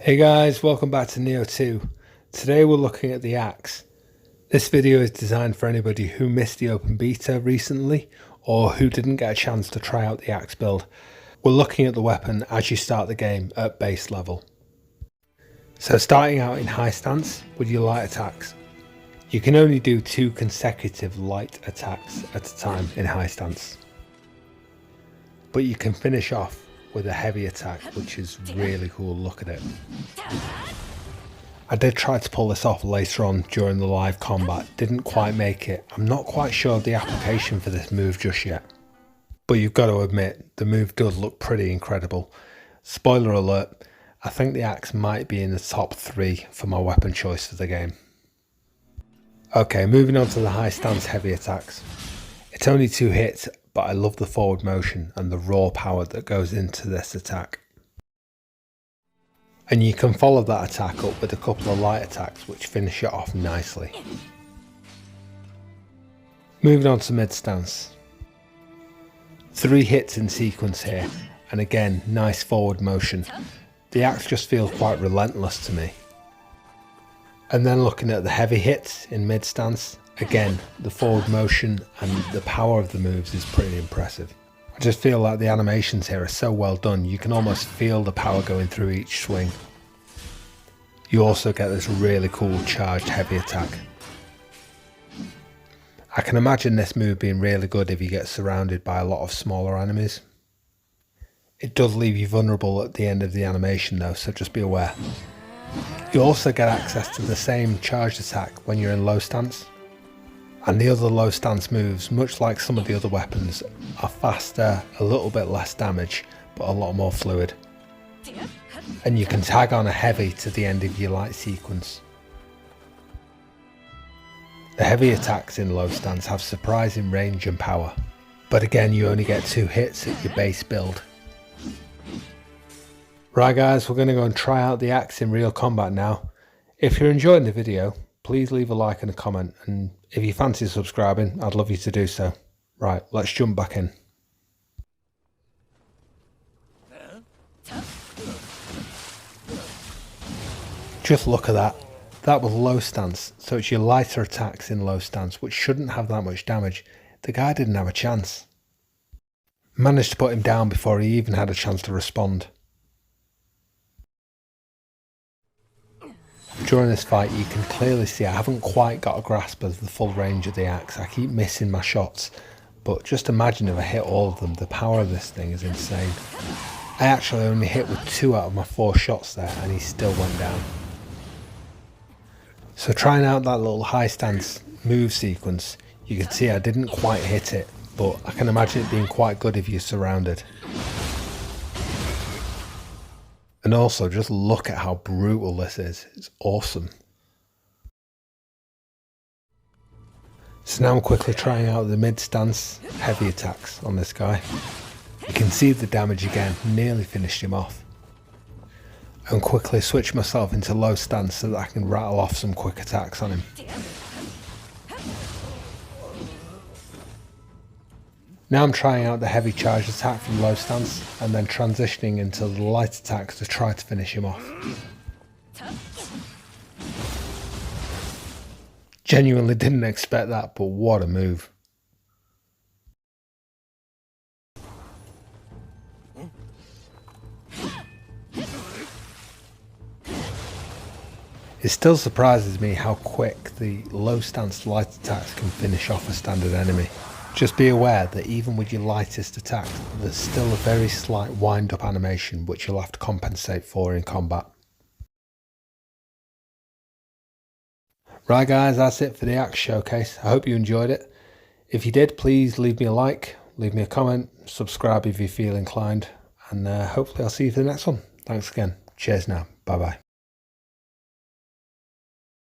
Hey guys, welcome back to Nioh 2. Today we're looking at the axe. This video is designed for anybody who missed the open beta recently or who didn't get a chance to try out the axe build. We're looking at the weapon as you start the game at base level. So starting out in high stance with your light attacks. You can only do 2 consecutive light attacks at a time in high stance. But you can finish off with a heavy attack, which is really cool. Look at it. I did try to pull this off later on during the live combat, didn't quite make it. I'm not quite sure of the application for this move just yet, but you've got to admit the move does look pretty incredible. Spoiler alert, I think the axe might be in the top 3 for my weapon choice of the game. Okay, moving on to the high stance heavy attacks. It's only 2 hits, but I love the forward motion and the raw power that goes into this attack. And you can follow that attack up with a couple of light attacks which finish it off nicely. Moving on to mid stance. 3 hits in sequence here, and again nice forward motion. The axe just feels quite relentless to me. And then looking at the heavy hits in mid stance, again the forward motion and the power of the moves is pretty impressive. I just feel like the animations here are so well done, you can almost feel the power going through each swing. You also get this really cool charged heavy attack. I can imagine this move being really good if you get surrounded by a lot of smaller enemies. It does leave you vulnerable at the end of the animation though, so just be aware. You also get access to the same charged attack when you're in low stance. And the other low stance moves, much like some of the other weapons, are faster, a little bit less damage, but a lot more fluid. And you can tag on a heavy to the end of your light sequence. The heavy attacks in low stance have surprising range and power, but again you only get 2 hits at your base build. Right guys, we're going to go and try out the axe in real combat now. If you're enjoying the video, please leave a like and a comment, and if you fancy subscribing, I'd love you to do so. Right, let's jump back in. Just look at that. That was low stance, so it's your lighter attacks in low stance, which shouldn't have that much damage. The guy didn't have a chance. Managed to put him down before he even had a chance to respond. During this fight you can clearly see I haven't quite got a grasp of the full range of the axe. I keep missing my shots, but just imagine if I hit all of them. The power of this thing is insane. I actually only hit with 2 out of my 4 shots there and he still went down. So trying out that little high stance move sequence, you can see I didn't quite hit it, but I can imagine it being quite good if you're surrounded. And also just look at how brutal this is, it's awesome. So now I'm quickly trying out the mid stance heavy attacks on this guy. You can see the damage again, nearly finished him off. And quickly switch myself into low stance so that I can rattle off some quick attacks on him. Now I'm trying out the heavy charge attack from low stance and then transitioning into the light attacks to try to finish him off. Genuinely didn't expect that, but what a move. It still surprises me how quick the low stance light attacks can finish off a standard enemy. Just be aware that even with your lightest attack, there's still a very slight wind up animation which you'll have to compensate for in combat. Right guys, that's it for the axe showcase. I hope you enjoyed it. If you did, please leave me a like, leave me a comment, subscribe if you feel inclined, and hopefully I'll see you for the next one. Thanks again. Cheers now. Bye bye.